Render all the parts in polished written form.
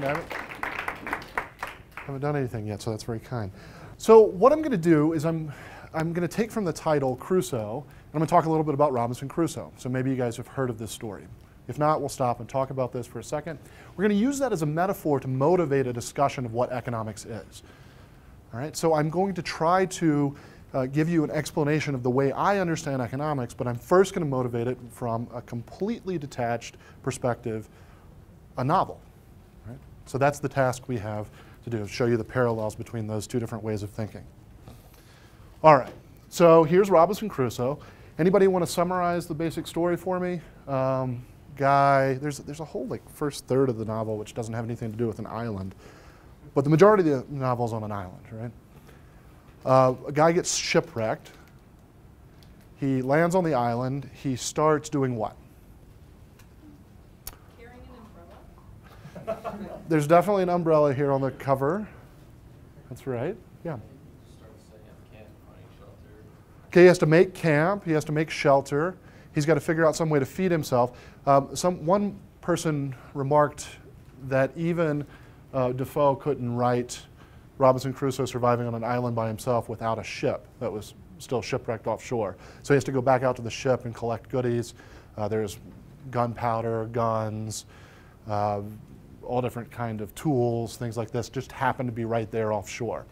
kind. I haven't done anything yet, so that's very kind. So what I'm going to do is I'm going to take from the title Crusoe, and I'm going to talk a little bit about Robinson Crusoe. So maybe you guys have heard of this story. If not, we'll stop and talk about this for a second. We're going to use that as a metaphor to motivate a discussion of what economics is. All right, so I'm going to try to give you an explanation of the way I understand economics, but I'm first going to motivate it from a completely detached perspective, a novel. Right? So that's the task we have to do, show you the parallels between those two different ways of thinking. All right, so here's Robinson Crusoe. Anybody want to summarize the basic story for me? Guy, there's a whole first third of the novel which doesn't have anything to do with an island, but the majority of the novel is on an island, right? A guy gets shipwrecked. He lands on the island. He starts doing what? Carrying an umbrella. There's definitely an umbrella here on the cover. That's right. Yeah. Okay, he has to make camp. He has to make shelter. He's got to figure out some way to feed himself. One person remarked that even Defoe couldn't write Robinson Crusoe surviving on an island by himself without a ship that was still shipwrecked offshore. So he has to go back out to the ship and collect goodies. There's gunpowder, guns, all different kind of tools, things like this, just happen to be right there offshore.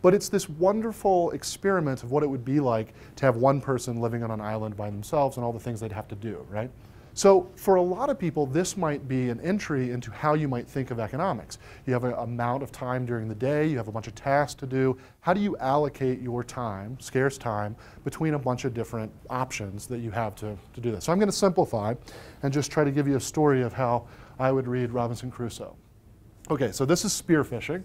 But it's this wonderful experiment of what it would be like to have one person living on an island by themselves and all the things they'd have to do, right? So for a lot of people, this might be an entry into how you might think of economics. You have an amount of time during the day, you have a bunch of tasks to do. How do you allocate your time, scarce time, between a bunch of different options that you have to do this? So I'm going to simplify and just try to give you a story of how I would read Robinson Crusoe. Okay, so this is spearfishing.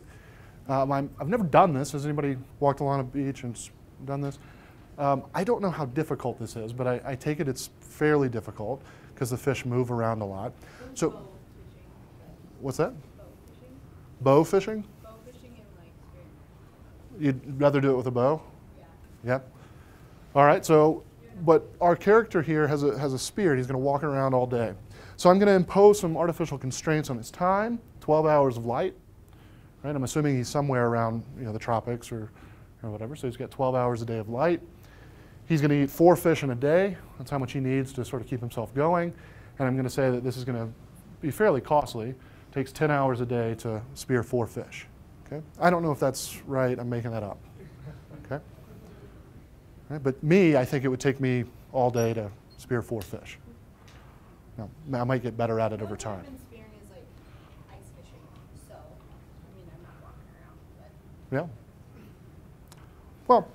I've never done this. Has anybody walked along a beach and done this? I don't know how difficult this is, but I take it it's fairly difficult because the fish move around a lot. So, what's that? Bow fishing? Bow fishing and spear. You'd rather do it with a bow? Yeah. Yep. All right. So, but our character here has a spear. He's going to walk around all day. So I'm going to impose some artificial constraints on his time. 12 hours of light. Right? I'm assuming he's somewhere around the tropics or whatever. So he's got 12 hours a day of light. He's going to eat 4 fish in a day. That's how much he needs to sort of keep himself going. And I'm going to say that this is going to be fairly costly. It takes 10 hours a day to spear 4 fish. Okay? I don't know if that's right. I'm making that up. Okay? Right? But me, I think it would take me all day to spear 4 fish. Now, I might get better at it over time. Spearing is like ice fishing, so I mean I'm not walking around, but yeah. Well,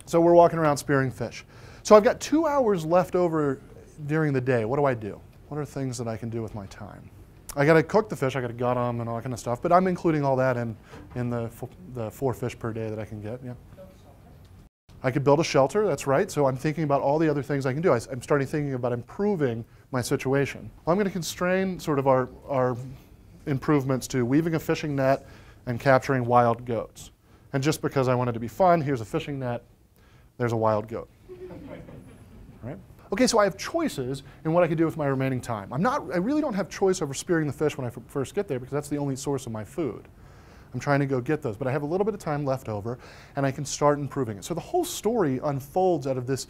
so we're walking around spearing fish. So I've got 2 hours left over during the day. What do? What are things that I can do with my time? I got to cook the fish. I got to gut them and all that kind of stuff. But I'm including all that in the 4 fish per day that I can get. Yeah. I could build a shelter. That's right. So I'm thinking about all the other things I can do. I'm starting thinking about improving my situation. Well, I'm going to constrain sort of our improvements to weaving a fishing net and capturing wild goats. And just because I want it to be fun, here's a fishing net. There's a wild goat. Right? Okay, so I have choices in what I can do with my remaining time. I really don't have choice over spearing the fish when I first get there because that's the only source of my food. I'm trying to go get those, but I have a little bit of time left over and I can start improving it. So the whole story unfolds out of this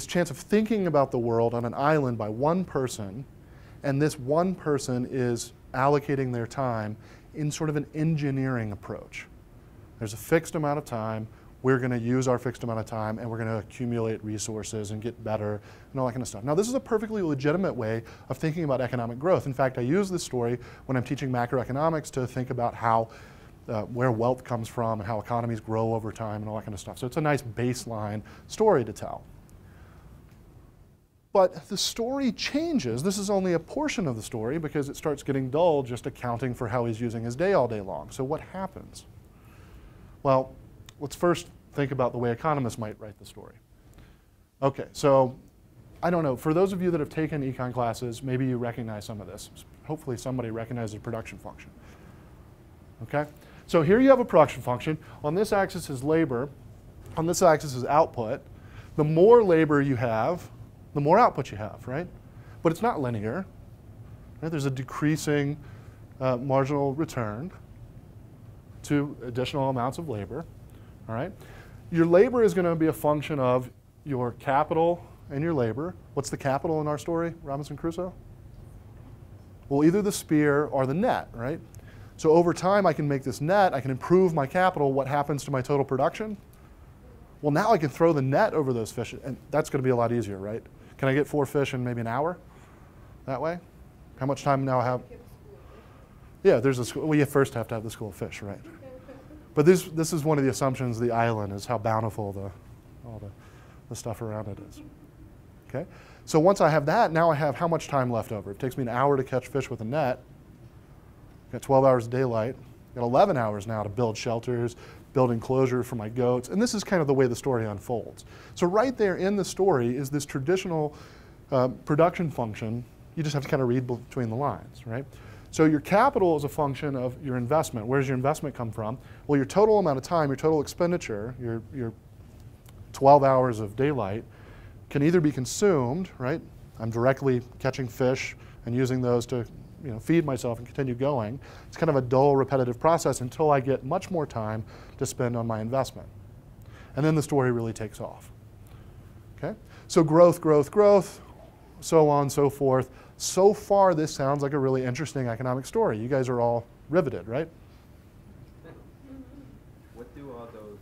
chance of thinking about the world on an island by one person, and this one person is allocating their time in sort of an engineering approach. There's a fixed amount of time. We're going to use our fixed amount of time and we're going to accumulate resources and get better and all that kind of stuff. Now, this is a perfectly legitimate way of thinking about economic growth. In fact, I use this story when I'm teaching macroeconomics to think about how where wealth comes from and how economies grow over time and all that kind of stuff. So it's a nice baseline story to tell. But the story changes. This is only a portion of the story because it starts getting dull just accounting for how he's using his day all day long. So what happens? Well, let's first think about the way economists might write the story. Okay, so I don't know. For those of you that have taken econ classes, maybe you recognize some of this. Hopefully somebody recognizes a production function. Okay? So here you have a production function. On this axis is labor. On this axis is output. The more labor you have, the more output you have, right? But it's not linear. Right? There's a decreasing marginal return to additional amounts of labor. All right? Your labor is going to be a function of your capital and your labor. What's the capital in our story, Robinson Crusoe? Well, either the spear or the net, right? So over time, I can make this net, I can improve my capital. What happens to my total production? Well, now I can throw the net over those fish, and that's going to be a lot easier, right? Can I get 4 fish in maybe an hour that way? How much time now I have? Yeah, there's a school. Well, you first have to have the school of fish, right? But this is one of the assumptions of the island, is how bountiful all the stuff around it is. Okay? So once I have that, now I have how much time left over? It takes me an hour to catch fish with a net. I've got 12 hours of daylight. I've got 11 hours now to build shelters, build enclosure for my goats. And this is kind of the way the story unfolds. So right there in the story is this traditional production function. You just have to kind of read between the lines, right? So your capital is a function of your investment. Where does your investment come from? Well, your total amount of time, your total expenditure, your 12 hours of daylight can either be consumed, right? I'm directly catching fish and using those to feed myself and continue going. It's kind of a dull, repetitive process until I get much more time to spend on my investment. And then the story really takes off. Okay? So growth, growth, growth, so on, so forth. So far, this sounds like a really interesting economic story. You guys are all riveted, right? What do all those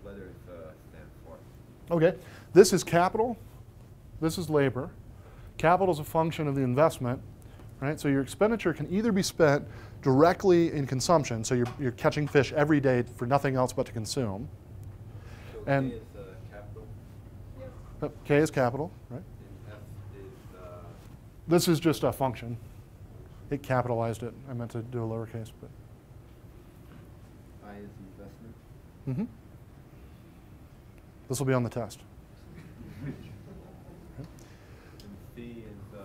letters stand for? Okay, this is capital. This is labor. Capital is a function of the investment, right? So your expenditure can either be spent directly in consumption, so you're catching fish every day for nothing else but to consume. So And K is capital? K is capital, right? And F is... This is just a function. It capitalized it. I meant to do a lowercase, but. I is investment? Mm-hmm. This will be on the test. And C is...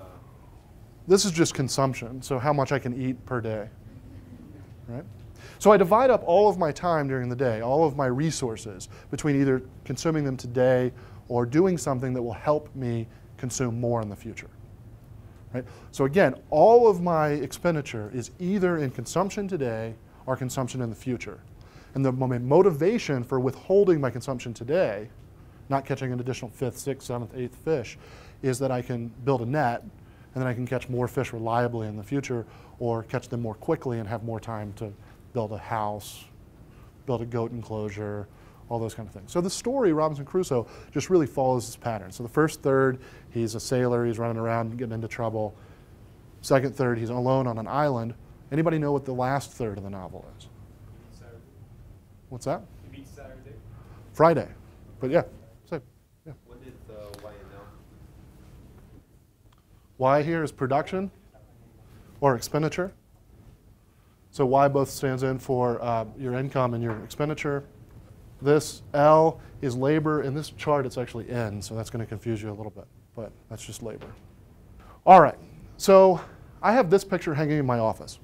This is just consumption, so how much I can eat per day, right? So I divide up all of my time during the day, all of my resources, between either consuming them today or doing something that will help me consume more in the future. Right? So again, all of my expenditure is either in consumption today or consumption in the future. And my motivation for withholding my consumption today, not catching an additional 5th, 6th, 7th, 8th fish, is that I can build a net and then I can catch more fish reliably in the future or catch them more quickly and have more time to build a house, build a goat enclosure, all those kind of things. So the story, Robinson Crusoe, just really follows this pattern. So the first third, he's a sailor, he's running around getting into trouble. Second third, he's alone on an island. Anybody know what the last third of the novel is? Saturday. What's that? You mean Saturday? Friday. But yeah, so, yeah. What is Y and L? Y here is production or expenditure. So Y both stands in for your income and your expenditure. This L is labor. In this chart, it's actually N, so that's going to confuse you a little bit, but that's just labor. All right, so I have this picture hanging in my office,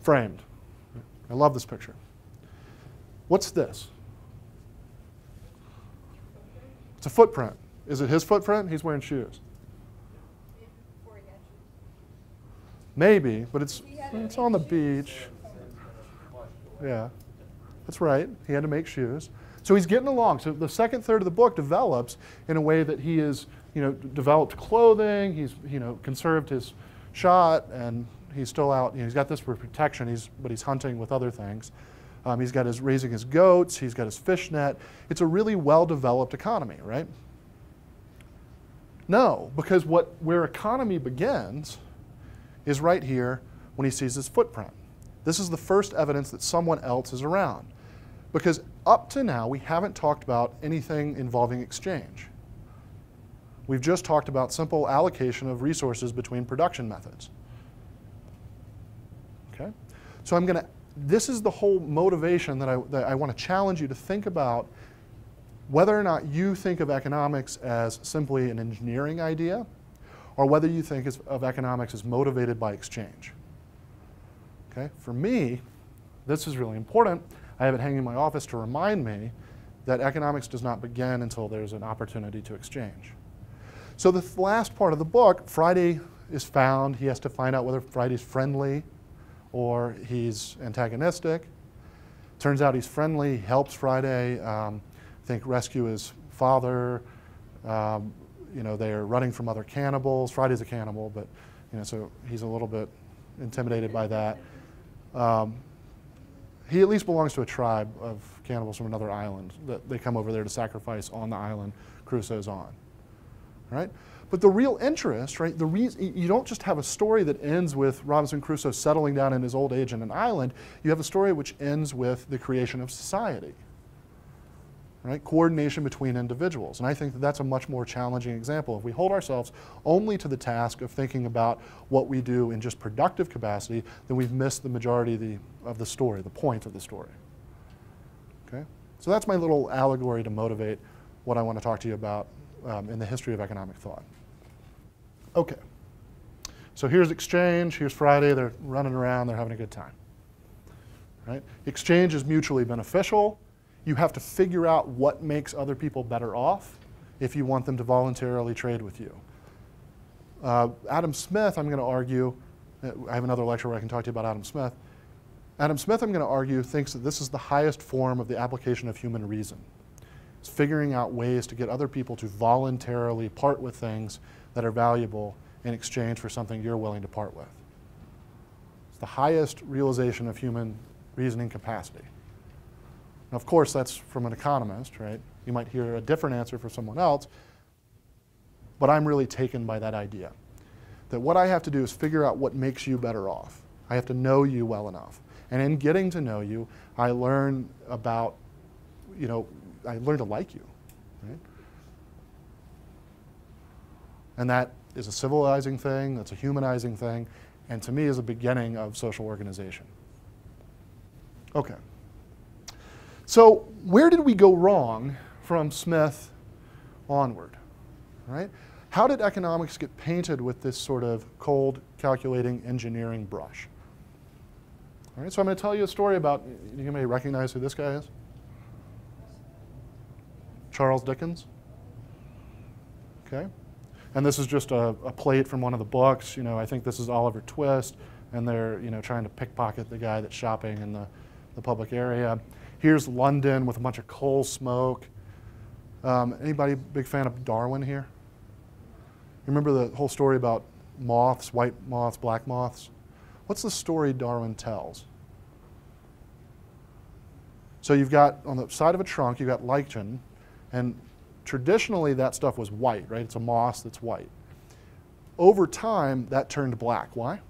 framed. I love this picture. What's this? It's a footprint. Is it his footprint? He's wearing shoes. Before he had shoes. Maybe, but it's on the beach. Yeah. That's right. He had to make shoes. So he's getting along. So the second third of the book develops in a way that he is, developed clothing. He's, conserved his shot, and he's still out. He's got this for protection. But he's hunting with other things. He's got raising his goats. He's got his fish net. It's a really well-developed economy, right? No, because where economy begins is right here when he sees his footprint. This is the first evidence that someone else is around. Because up to now, we haven't talked about anything involving exchange. We've just talked about simple allocation of resources between production methods. Okay? So this is the whole motivation that I want to challenge you to think about whether or not you think of economics as simply an engineering idea or whether you think of economics as motivated by exchange. Okay? For me, this is really important. I have it hanging in my office to remind me that economics does not begin until there's an opportunity to exchange. So the last part of the book, Friday is found. He has to find out whether Friday's friendly or he's antagonistic. Turns out he's friendly, he helps Friday, I think rescue his father. You know, they're running from other cannibals. Friday's a cannibal, but you know, so he's a little bit intimidated by that. He at least belongs to a tribe of cannibals from another island that they come over there to sacrifice on the island Crusoe's on, right? But the real interest, right, the reason, you don't just have a story that ends with Robinson Crusoe settling down in his old age in an island. You have a story which ends with the creation of society, right? Coordination between individuals. And I think that that's a much more challenging example. If we hold ourselves only to the task of thinking about what we do in just productive capacity, then we've missed the majority of the story, the point of the story. Okay? So that's my little allegory to motivate what I want to talk to you about in the history of economic thought. Okay. So here's exchange, here's Friday, they're running around, they're having a good time. Right? Exchange is mutually beneficial. You have to figure out what makes other people better off if you want them to voluntarily trade with you. Adam Smith, I'm going to argue, I have another lecture where I can talk to you about Adam Smith. Adam Smith, I'm going to argue, thinks that this is the highest form of the application of human reason. It's figuring out ways to get other people to voluntarily part with things that are valuable in exchange for something you're willing to part with. It's the highest realization of human reasoning capacity. Now, of course, that's from an economist, right? You might hear a different answer from someone else, but I'm really taken by that idea. That what I have to do is figure out what makes you better off. I have to know you well enough. And in getting to know you, I learn about, you know, I learn to like you, right? And that is a civilizing thing, that's a humanizing thing, and to me is a beginning of social organization. Okay. So where did we go wrong from Smith onward, right? How did economics get painted with this sort of cold, calculating, engineering brush? All right, so I'm going to tell you a story about, you may recognize who this guy is? Charles Dickens. Okay. And this is just a plate from one of the books. You know, I think this is Oliver Twist, and they're, you know, trying to pickpocket the guy that's shopping in the public area. Here's London with a bunch of coal smoke. Anybody big fan of Darwin here? Remember the whole story about moths, white moths, black moths? What's the story Darwin tells? So you've got, on the side of a trunk, you've got lichen, and traditionally that stuff was white, right? It's a moss that's white. Over time, that turned black. Why?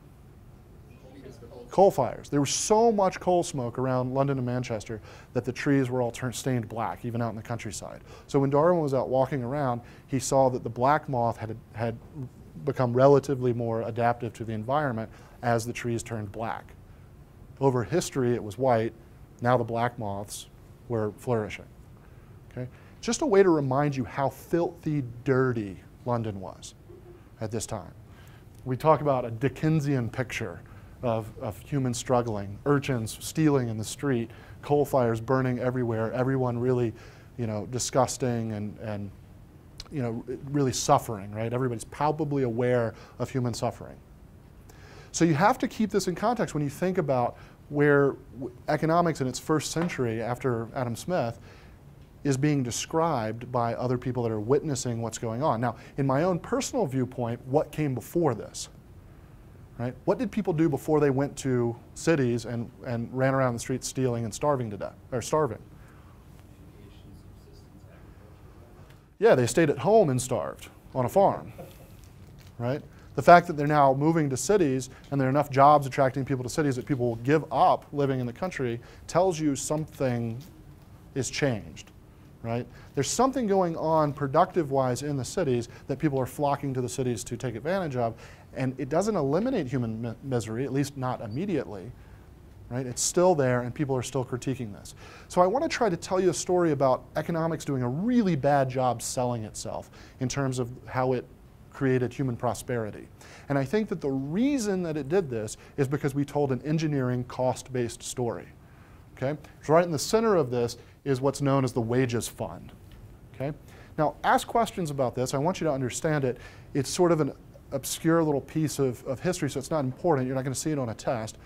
Coal fires. There was so much coal smoke around London and Manchester that the trees were all stained black, even out in the countryside. So when Darwin was out walking around, he saw that the black moth had become relatively more adaptive to the environment as the trees turned black. Over history, it was white. Now the black moths were flourishing. Okay? Just a way to remind you how filthy dirty London was at this time. We talk about a Dickensian picture of humans struggling, urchins stealing in the street, coal fires burning everywhere, everyone really, you know, disgusting and you know, really suffering, right? Everybody's palpably aware of human suffering. So you have to keep this in context when you think about where economics in its first century after Adam Smith is being described by other people that are witnessing what's going on. Now, in my own personal viewpoint, what came before this? Right? What did people do before they went to cities and ran around the streets stealing and starving to death, or starving? Yeah, they stayed at home and starved on a farm, right? The fact that they're now moving to cities and there are enough jobs attracting people to cities that people will give up living in the country tells you something is changed, right? There's something going on productive-wise in the cities that people are flocking to the cities to take advantage of, and it doesn't eliminate human misery, at least not immediately, right? It's still there and people are still critiquing this. So I want to try to tell you a story about economics doing a really bad job selling itself in terms of how it created human prosperity. And I think that the reason that it did this is because we told an engineering cost-based story. Okay? So right in the center of this is what's known as the wages fund. Okay? Now ask questions about this. I want you to understand it. It's sort of obscure little piece of history, so it's not important. You're not going to see it on a test.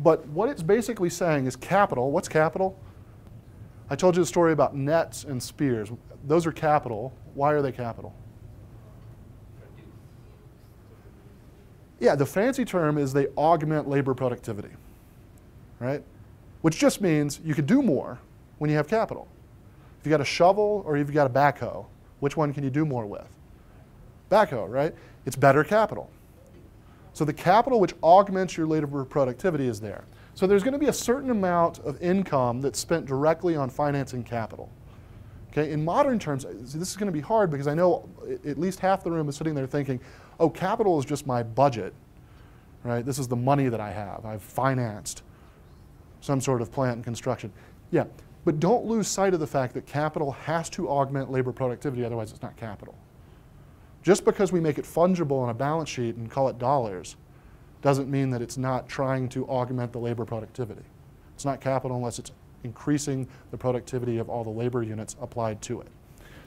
But what it's basically saying is capital. What's capital? I told you the story about nets and spears. Those are capital. Why are they capital? Yeah, the fancy term is they augment labor productivity, right? Which just means you can do more when you have capital. If you got a shovel or if you got a backhoe, which one can you do more with? Backhoe, right? It's better capital. So the capital which augments your labor productivity is there. So there's going to be a certain amount of income that's spent directly on financing capital. Okay, in modern terms, this is going to be hard because I know at least half the room is sitting there thinking, oh, capital is just my budget, right? This is the money that I have. I've financed some sort of plant and construction. Yeah, but don't lose sight of the fact that capital has to augment labor productivity, otherwise it's not capital. Just because we make it fungible on a balance sheet and call it dollars doesn't mean that it's not trying to augment the labor productivity. It's not capital unless it's increasing the productivity of all the labor units applied to it.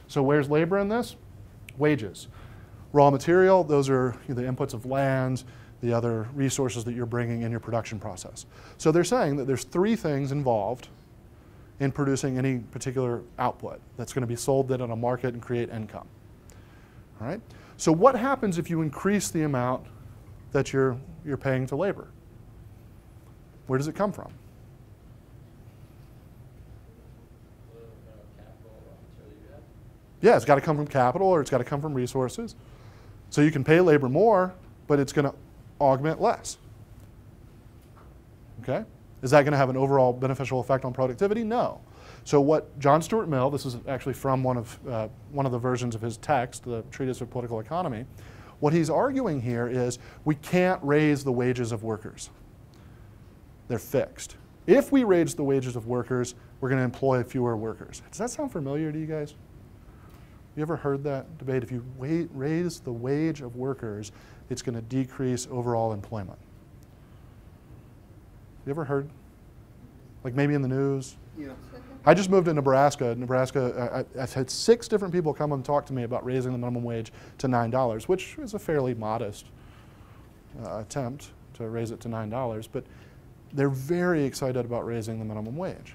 So where's labor in this? Wages. Raw material, those are the inputs of land, the other resources that you're bringing in your production process. So they're saying that there's three things involved in producing any particular output that's going to be sold then on a market and create income. All right? So what happens if you increase the amount that you're paying to labor? Where does it come from? Yeah, it's got to come from capital or it's got to come from resources. So you can pay labor more, but it's going to augment less. Okay? Is that going to have an overall beneficial effect on productivity? No. So what John Stuart Mill, this is actually from one of the versions of his text, the Treatise of Political Economy, what he's arguing here is we can't raise the wages of workers. They're fixed. If we raise the wages of workers, we're going to employ fewer workers. Does that sound familiar to you guys? You ever heard that debate? If you raise the wage of workers, it's going to decrease overall employment. You ever heard? Like maybe in the news? Yeah. I just moved to Nebraska. I've had 6 different people come and talk to me about raising the minimum wage to $9, which is a fairly modest attempt to raise it to $9, but they're very excited about raising the minimum wage.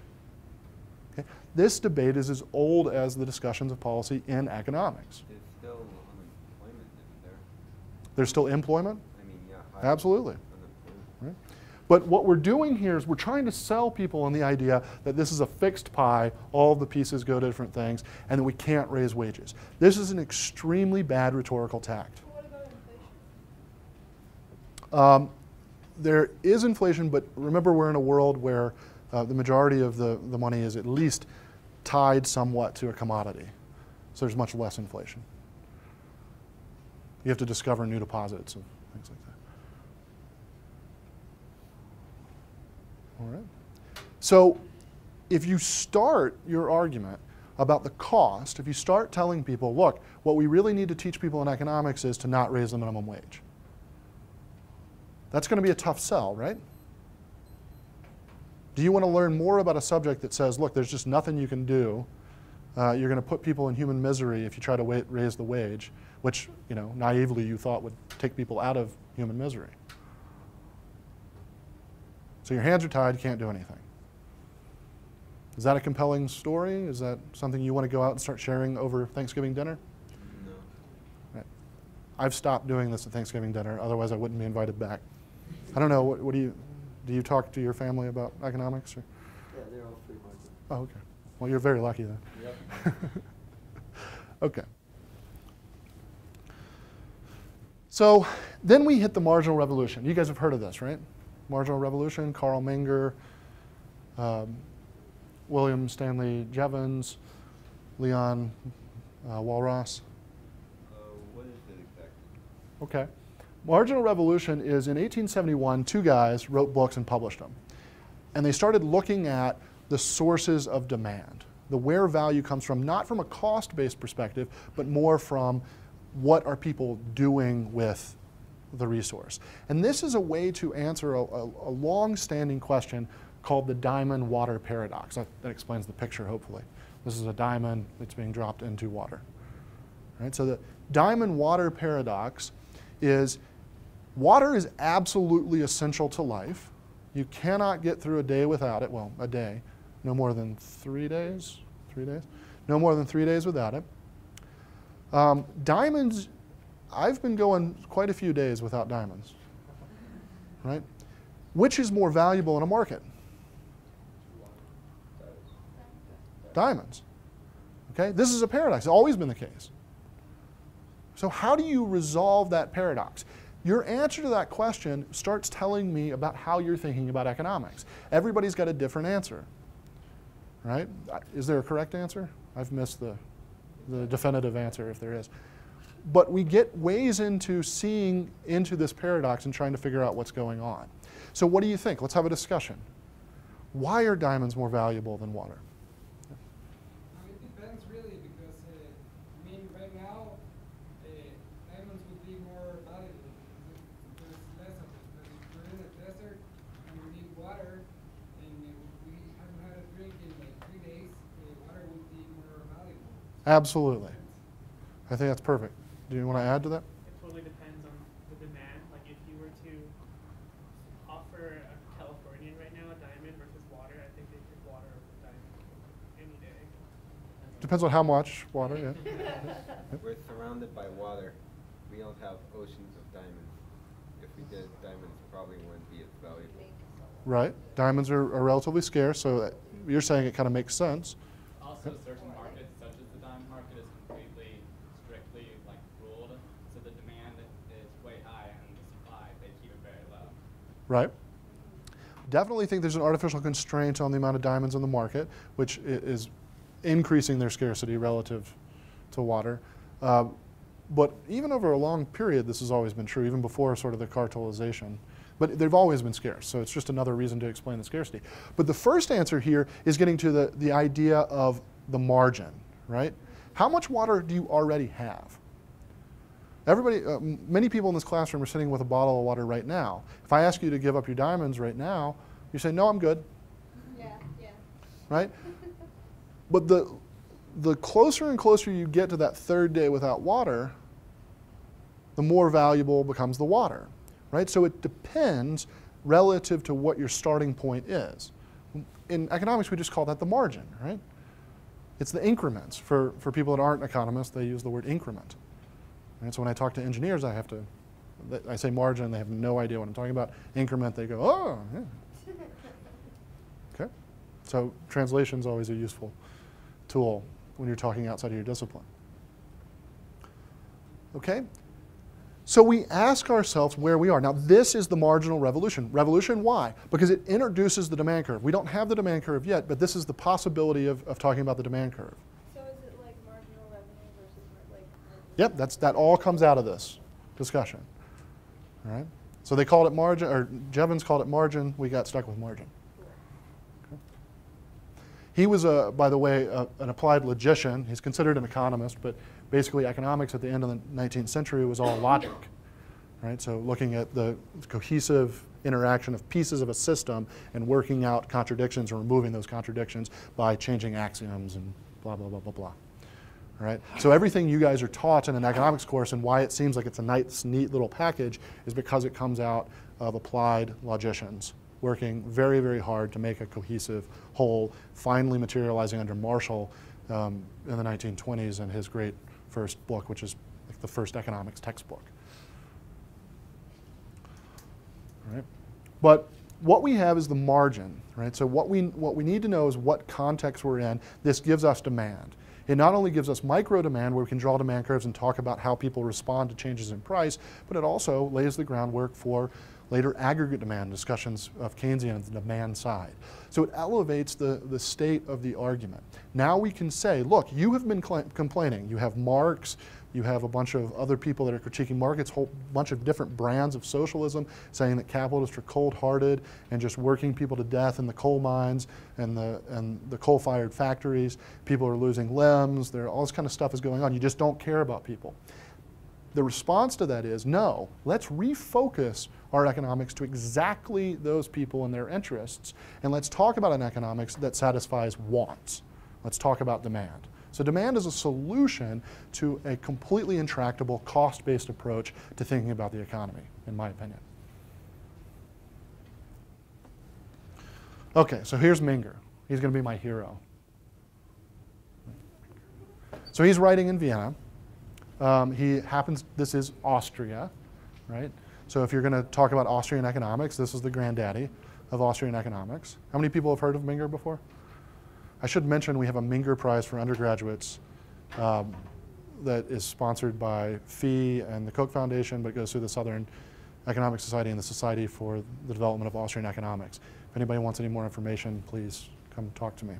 Okay? This debate is as old as the discussions of policy in economics. There's still unemployment, isn't there? There's still employment? I mean, yeah. Absolutely. Unemployment. Right? But what we're doing here is we're trying to sell people on the idea that this is a fixed pie, all of the pieces go to different things, and that we can't raise wages. This is an extremely bad rhetorical tact. What about inflation? There is inflation, but remember we're in a world where the majority of the money is at least tied somewhat to a commodity. So there's much less inflation. You have to discover new deposits and things like that. All right. So if you start your argument about the cost, if you start telling people, look, what we really need to teach people in economics is to not raise the minimum wage, that's going to be a tough sell, right? Do you want to learn more about a subject that says, look, there's just nothing you can do. You're going to put people in human misery if you try to raise the wage, which, naively you thought would take people out of human misery. So your hands are tied, you can't do anything. Is that a compelling story? Is that something you want to go out and start sharing over Thanksgiving dinner? No. Right. I've stopped doing this at Thanksgiving dinner, otherwise I wouldn't be invited back. I don't know, what do you talk to your family about economics? Or? Yeah, they're all free market. Oh, okay. Well, you're very lucky then. Yep. Okay. So then we hit the Marginal Revolution. You guys have heard of this, right? Marginal Revolution, Carl Menger, William Stanley Jevons, Leon Walras. What is it exactly? Okay. Marginal Revolution is in 1871, 2 guys wrote books and published them. And they started looking at the sources of demand, the where value comes from, not from a cost-based perspective, but more from what are people doing with the resource. And this is a way to answer a long-standing question called the diamond water paradox. That explains the picture, hopefully. This is a diamond that's being dropped into water. Right? So the diamond water paradox is water is absolutely essential to life. You cannot get through a day without it. Well, a day, no more than 3 days. 3 days? No more than 3 days without it. Diamonds, I've been going quite a few days without diamonds, right? Which is more valuable in a market? Diamonds. Okay, this is a paradox. It's always been the case. So how do you resolve that paradox? Your answer to that question starts telling me about how you're thinking about economics. Everybody's got a different answer, right? Is there a correct answer? I've missed the definitive answer if there is. But we get ways into seeing into this paradox and trying to figure out what's going on. So what do you think? Let's have a discussion. Why are diamonds more valuable than water? It depends really because, I mean, right now, diamonds would be more valuable because there's less of it. But if we're in a desert and we need water and we haven't had a drink in like 3 days, water would be more valuable. Absolutely. I think that's perfect. Do you want to add to that? It totally depends on the demand. Like if you were to offer a Californian right now a diamond versus water, I think they pick water over diamond any day. Depends on how much water, yeah. We're surrounded by water. We don't have oceans of diamonds. If we did, diamonds probably wouldn't be as valuable. Right. Diamonds are relatively scarce, so you're saying it kind of makes sense. Also, certain markets, such as the diamond market, is completely, strictly like ruled. So the demand is way high, and the supply, they keep it very low. Right. Definitely think there's an artificial constraint on the amount of diamonds in the market, which is increasing their scarcity relative to water. But even over a long period, this has always been true, even before sort of the cartelization. But they've always been scarce, so it's just another reason to explain the scarcity. But the first answer here is getting to the idea of the margin, right? How much water do you already have? Everybody, many people in this classroom are sitting with a bottle of water right now. If I ask you to give up your diamonds right now, you say, no, I'm good. Yeah. Right? But the closer and closer you get to that third day without water, the more valuable becomes the water, right? So it depends relative to what your starting point is. In economics, we just call that the margin, right? It's the increments. For people that aren't economists, they use the word increment. Right? So when I talk to engineers, I say margin, they have no idea what I'm talking about. Increment, they go, oh, yeah. Okay? So translation is always a useful tool when you're talking outside of your discipline. Okay? So we ask ourselves where we are. Now this is the marginal revolution. Revolution, why? Because it introduces the demand curve. We don't have the demand curve yet, but this is the possibility of talking about the demand curve. So is it like marginal revenue versus like? Yep, that all comes out of this discussion. All right? So they called it margin, or Jevons called it margin. We got stuck with margin. Okay. He was, by the way, an applied logician. He's considered an economist, but basically economics at the end of the 19th century was all logic. Right? So looking at the cohesive interaction of pieces of a system and working out contradictions or removing those contradictions by changing axioms and blah, blah, blah, blah, blah. All right? So everything you guys are taught in an economics course and why it seems like it's a nice, neat little package is because it comes out of applied logicians working very, very hard to make a cohesive whole, finally materializing under Marshall in the 1920s in his great first book, which is like the first economics textbook. All right? But what we have is the margin, right? So what we need to know is what context we're in. This gives us demand. It not only gives us micro demand, where we can draw demand curves and talk about how people respond to changes in price, but it also lays the groundwork for later aggregate demand discussions of Keynesian, the demand side. So it elevates the state of the argument. Now we can say, look, you have been complaining. You have Marx, you have a bunch of other people that are critiquing markets, a whole bunch of different brands of socialism, saying that capitalists are cold-hearted and just working people to death in the coal mines and the coal-fired factories. People are losing limbs. All this kind of stuff is going on. You just don't care about people. The response to that is, no, let's refocus our economics to exactly those people and their interests, and let's talk about an economics that satisfies wants. Let's talk about demand. So demand is a solution to a completely intractable, cost-based approach to thinking about the economy, in my opinion. Okay, so here's Menger. He's going to be my hero. So he's writing in Vienna. This is Austria, right? So if you're going to talk about Austrian economics, this is the granddaddy of Austrian economics. How many people have heard of Menger before? I should mention we have a Menger Prize for undergraduates that is sponsored by FEE and the Koch Foundation, but goes through the Southern Economic Society and the Society for the Development of Austrian Economics. If anybody wants any more information, please come talk to me.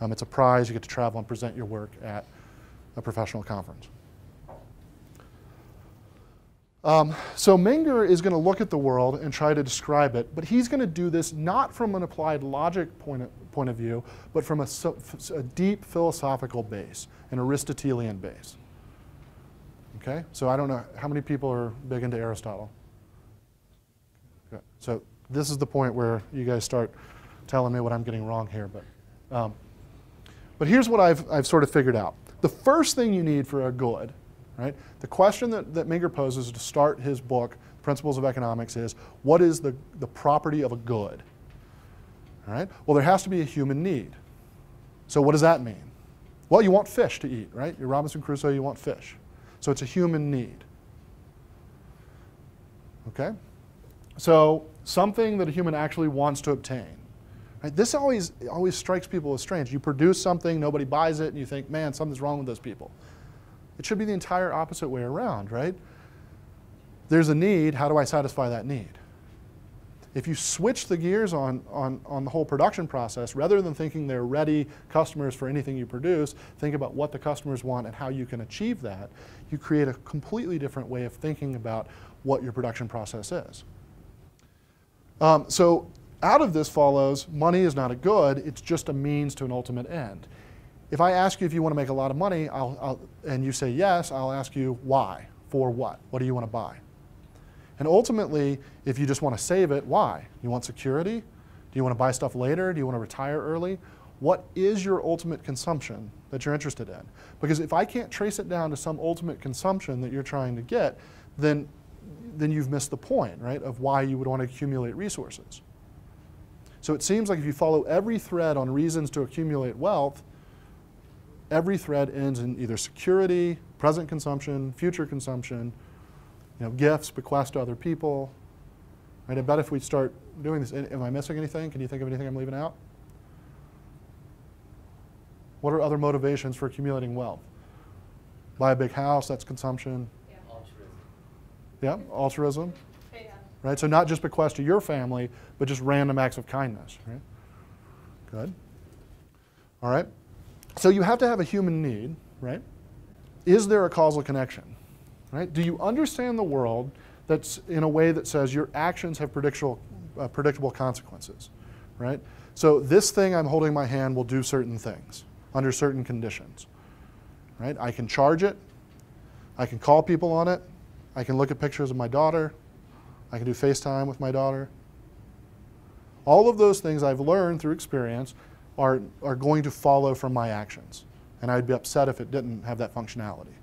It's a prize. You get to travel and present your work at a professional conference. So Menger is going to look at the world and try to describe it, but he's going to do this not from an applied logic point of view, but from a deep philosophical base, an Aristotelian base. Okay? So I don't know, how many people are big into Aristotle? Okay. So this is the point where you guys start telling me what I'm getting wrong here. But here's what I've sort of figured out. The first thing you need for a good, right? The question that Menger poses to start his book, Principles of Economics, is what is the property of a good? All right? Well, there has to be a human need. So what does that mean? Well, you want fish to eat, right? You're Robinson Crusoe, you want fish. So it's a human need. Okay? So something that a human actually wants to obtain. Right? This always strikes people as strange. You produce something, nobody buys it, and you think, man, something's wrong with those people. It should be the entire opposite way around, right? There's a need, how do I satisfy that need? If you switch the gears on the whole production process, rather than thinking they're ready customers for anything you produce, think about what the customers want and how you can achieve that, you create a completely different way of thinking about what your production process is. So out of this follows, money is not a good, it's just a means to an ultimate end. If I ask you if you want to make a lot of money, and you say yes, I'll ask you why, for what? What do you want to buy? And ultimately, if you just want to save it, why? You want security? Do you want to buy stuff later? Do you want to retire early? What is your ultimate consumption that you're interested in? Because if I can't trace it down to some ultimate consumption that you're trying to get, then you've missed the point, right, of why you would want to accumulate resources. So it seems like if you follow every thread on reasons to accumulate wealth, every thread ends in either security, present consumption, future consumption, gifts, bequests to other people. Right? I bet if we start doing this, am I missing anything? Can you think of anything I'm leaving out? What are other motivations for accumulating wealth? Buy a big house, that's consumption. Yeah. Altruism. Yeah, altruism. Yeah. Right? So not just bequest to your family, but just random acts of kindness. Right? Good. All right. So you have to have a human need, right? Is there a causal connection? Right? Do you understand the world that's in a way that says your actions have predictable consequences? Right? So this thing I'm holding in my hand will do certain things under certain conditions. Right? I can charge it. I can call people on it. I can look at pictures of my daughter. I can do FaceTime with my daughter. All of those things I've learned through experience are going to follow from my actions. And I'd be upset if it didn't have that functionality.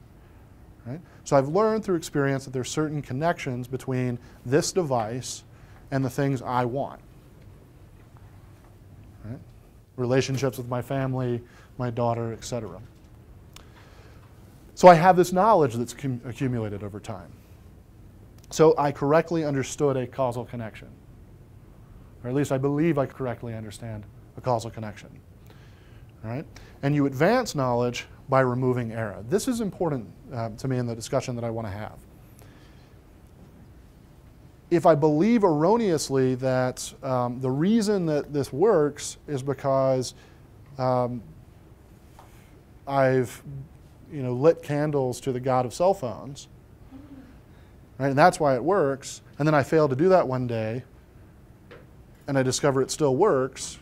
Right? So I've learned through experience that there's certain connections between this device and the things I want. Right? Relationships with my family, my daughter, etc. So I have this knowledge that's accumulated over time. So I correctly understood a causal connection. Or at least I believe I correctly understand a causal connection. All right? And you advance knowledge by removing error. This is important to me in the discussion that I want to have. If I believe erroneously that the reason that this works is because I've lit candles to the god of cell phones, right, and that's why it works, and then I fail to do that one day, and I discover it still works,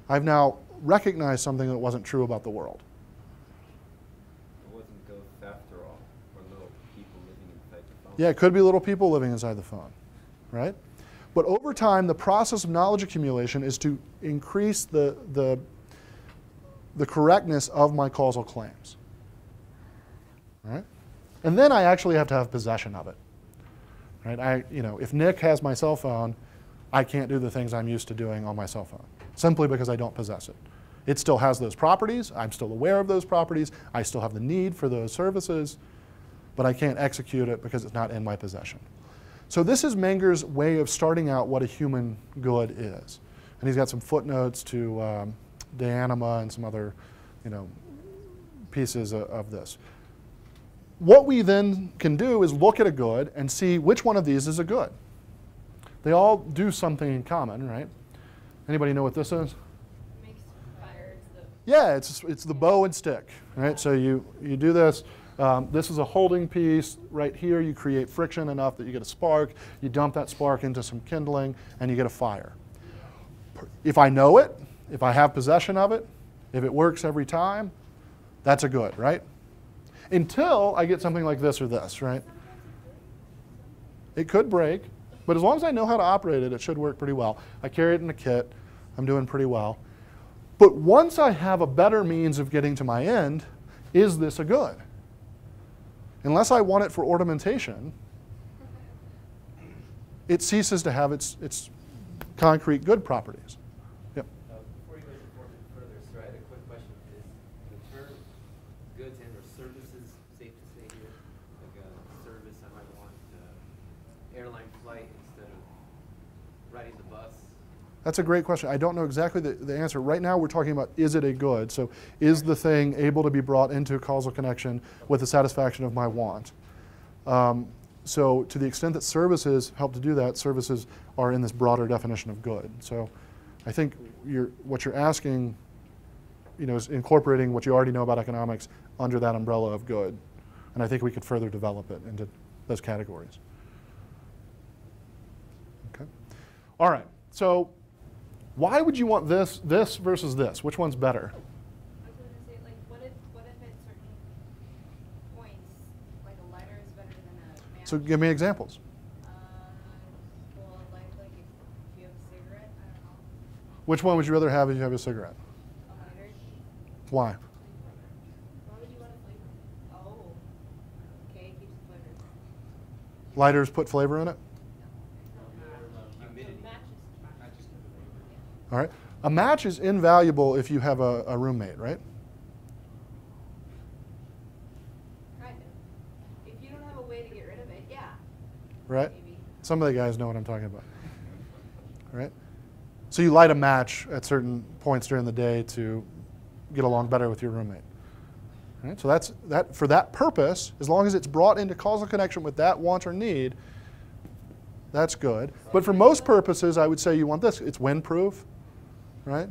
I've now recognized something that wasn't true about the world. It wasn't ghosts after all, or little people living inside the phone. Yeah, it could be little people living inside the phone, right? But over time, the process of knowledge accumulation is to increase the the correctness of my causal claims. All right? And then I actually have to have possession of it. Right? If Nick has my cell phone, I can't do the things I'm used to doing on my cell phone, simply because I don't possess it. It still has those properties. I'm still aware of those properties. I still have the need for those services, but I can't execute it because it's not in my possession. So this is Menger's way of starting out what a human good is. And he's got some footnotes to De Anima and some other pieces of this. What we then can do is look at a good and see which one of these is a good. They all do something in common, right? Anybody know what this is? Makes fire. Yeah, it's the bow and stick, right? So you do this. This is a holding piece. Right here, you create friction enough that you get a spark. You dump that spark into some kindling, and you get a fire. If I know it, if I have possession of it, if it works every time, that's a good, right? Until I get something like this or this, right? It could break, but as long as I know how to operate it, it should work pretty well. I carry it in a kit. I'm doing pretty well. But once I have a better means of getting to my end, is this a good? Unless I want it for ornamentation, it ceases to have its concrete good properties. Yep. Before you go further, sir, I had a quick question. Is the term goods and or services safe to say here? Like a service I might want airline flight instead of riding the bus? That's a great question. I don't know exactly the answer. Right now we're talking about, is it a good? So is the thing able to be brought into a causal connection with the satisfaction of my want? So to the extent that services help to do that, services are in this broader definition of good. So I think what you're asking is incorporating what you already know about economics under that umbrella of good. And I think we could further develop it into those categories. Okay. All right. So why would you want this versus this? Which one's better? I was going to say, like, what if at certain points, like a lighter is better than a match? So give me examples. Well, like if you have a cigarette, I don't know. Which one would you rather have if you have a cigarette? A lighter. Why? Why would you want a flavor? Oh, okay, it keeps the flavor. Lighters put flavor in it? All right. A match is invaluable if you have a roommate, right? Kind of. If you don't have a way to get rid of it, yeah. Right? Maybe. Some of the guys know what I'm talking about. All right? So you light a match at certain points during the day to get along better with your roommate. All right? So for that purpose, as long as it's brought into causal connection with that want or need, that's good. But for most purposes, I would say you want this. It's windproof, right?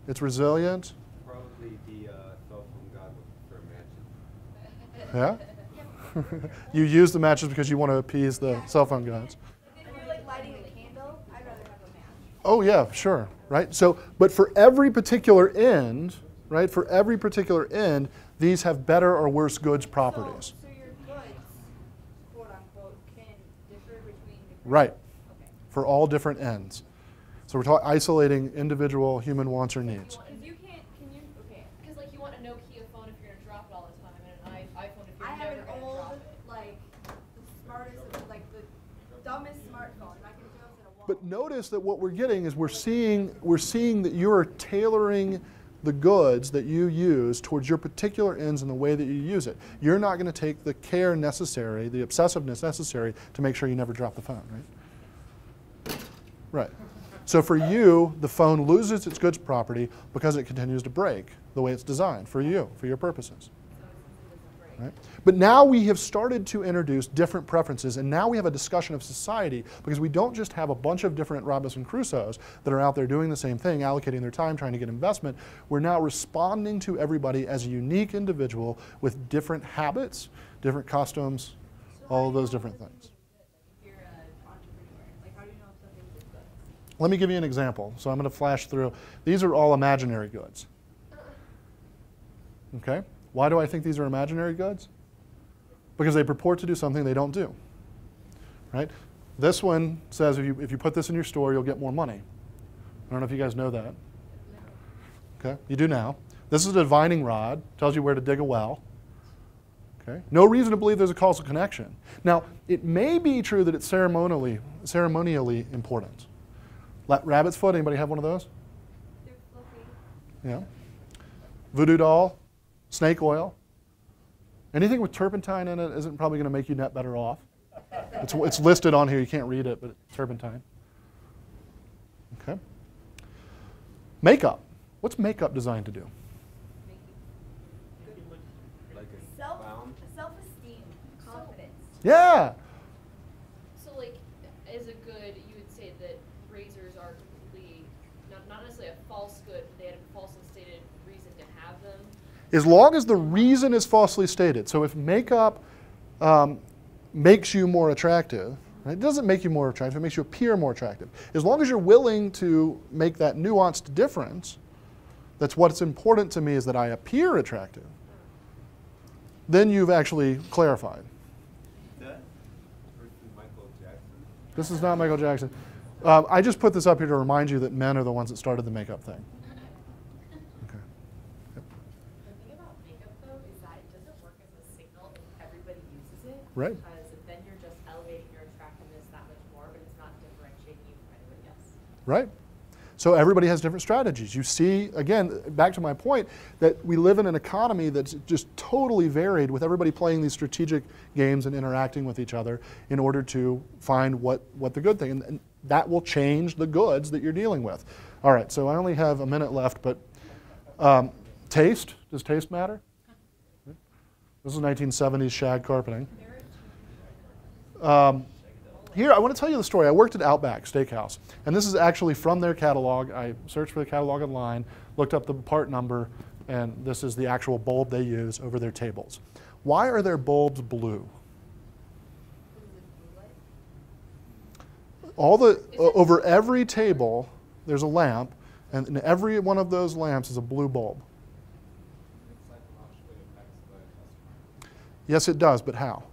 It's resilient. Probably the cell phone god would prefer matches. Yeah? You use the matches because you want to appease the cell phone gods. If you're like lighting a candle, I'd rather have a match. Oh yeah, sure, right? So, but for every particular end, right? For every particular end, these have better or worse goods properties. So your goods, quote unquote, can differ between different. Right. Okay. For all different ends. So we're isolating individual human wants or needs. Because you can't, okay. Because like you want a Nokia phone if you're gonna drop it all the time, and an iPhone if you're I have never an gonna old, drop it. like, the smartest, like the dumbest smartphone. I can throw it at a wall. But notice that what we're getting is we're seeing that you're tailoring the goods that you use towards your particular ends and the way that you use it. You're not going to take the care necessary, the obsessiveness necessary to make sure you never drop the phone, right? Right. So for you, the phone loses its goods property because it continues to break the way it's designed for you, for your purposes. Right? But now we have started to introduce different preferences, and now we have a discussion of society because we don't just have a bunch of different Robinson Crusoes that are out there doing the same thing, allocating their time, trying to get investment. We're now responding to everybody as a unique individual with different habits, different customs, all of those different things. If you're an entrepreneur, like how do you know if something's a good? Let me give you an example. So I'm going to flash through. These are all imaginary goods. Okay? Why do I think these are imaginary goods? Because they purport to do something they don't do. Right? This one says if you put this in your store, you'll get more money. I don't know if you guys know that. Okay? You do now. This is a divining rod, tells you where to dig a well. Okay? No reason to believe there's a causal connection. Now, it may be true that it's ceremonially important. Rabbit's foot, anybody have one of those? They're fluffy. Yeah. Voodoo doll, snake oil. Anything with turpentine in it isn't probably going to make you net better off. It's listed on here. You can't read it, but it's turpentine. Okay. Makeup. What's makeup designed to do? Like a Self, clown. self-esteem, confidence. Yeah. So like, as a good, you would say that razors are completely, not necessarily a false good, but they had a falsely stated reason to have them. As long as the reason is falsely stated. So if makeup makes you more attractive, right? It doesn't make you more attractive, it makes you appear more attractive. As long as you're willing to make that nuanced difference, that's what's important to me is that I appear attractive, then you've actually clarified. That versus Michael Jackson. This is not Michael Jackson. I just put this up here to remind you that men are the ones that started the makeup thing. Okay. Yep. The thing about makeup, though, is that it doesn't work as a signal if everybody uses it. Right. Because then you're just elevating your attractiveness that much more, but it's not differentiating you from anybody else. Right. So everybody has different strategies. You see, again, back to my point, that we live in an economy that's just totally varied with everybody playing these strategic games and interacting with each other in order to find what the good thing, and that will change the goods that you're dealing with. All right, so I only have a minute left, but taste, does taste matter? This is 1970s shag carpeting. Here, I want to tell you the story. I worked at Outback Steakhouse, and this is actually from their catalog. I searched for the catalog online, looked up the part number, and this is the actual bulb they use over their tables. Why are their bulbs blue? Over every table, there's a lamp, and in every one of those lamps is a blue bulb. It psychologically affects the customer. Yes, it does, but how?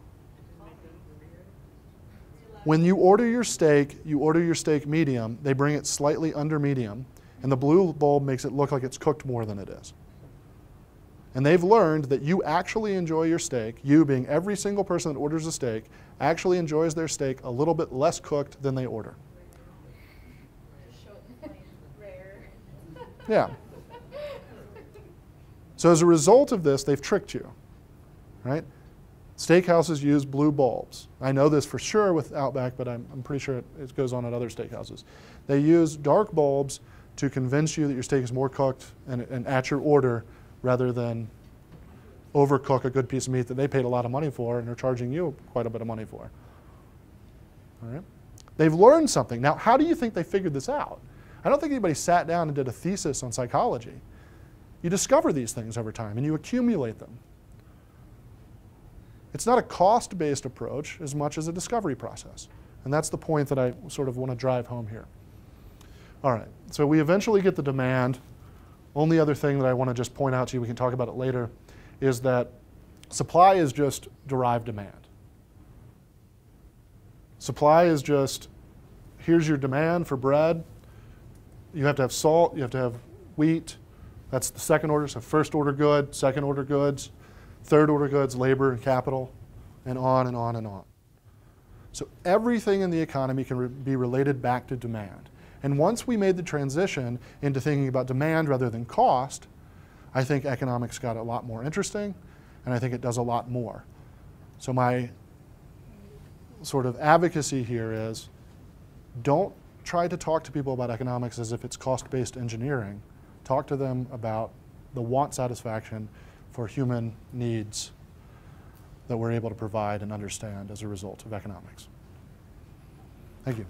When you order your steak medium, they bring it slightly under medium, and the blue bulb makes it look like it's cooked more than it is. And they've learned that you actually enjoy your steak, you being every single person that orders a steak, actually enjoys their steak a little bit less cooked than they order. Yeah. So as a result of this, they've tricked you, right? Steakhouses use blue bulbs. I know this for sure with Outback, but I'm pretty sure it goes on at other steakhouses. They use dark bulbs to convince you that your steak is more cooked and at your order rather than overcook a good piece of meat that they paid a lot of money for and are charging you quite a bit of money for. All right? They've learned something. Now, how do you think they figured this out? I don't think anybody sat down and did a thesis on psychology. You discover these things over time and you accumulate them. It's not a cost-based approach as much as a discovery process. And that's the point that I sort of want to drive home here. All right, so we eventually get the demand. Only other thing that I want to just point out to you, we can talk about it later, is that supply is just derived demand. Supply is just, here's your demand for bread. You have to have salt, you have to have wheat. That's the second order, so first order good, second order goods. Third order goods, labor and capital, and on and on and on. So everything in the economy can be related back to demand. And once we made the transition into thinking about demand rather than cost, I think economics got a lot more interesting, and I think it does a lot more. So my sort of advocacy here is don't try to talk to people about economics as if it's cost-based engineering. Talk to them about the want satisfaction for human needs that we're able to provide and understand as a result of economics. Thank you.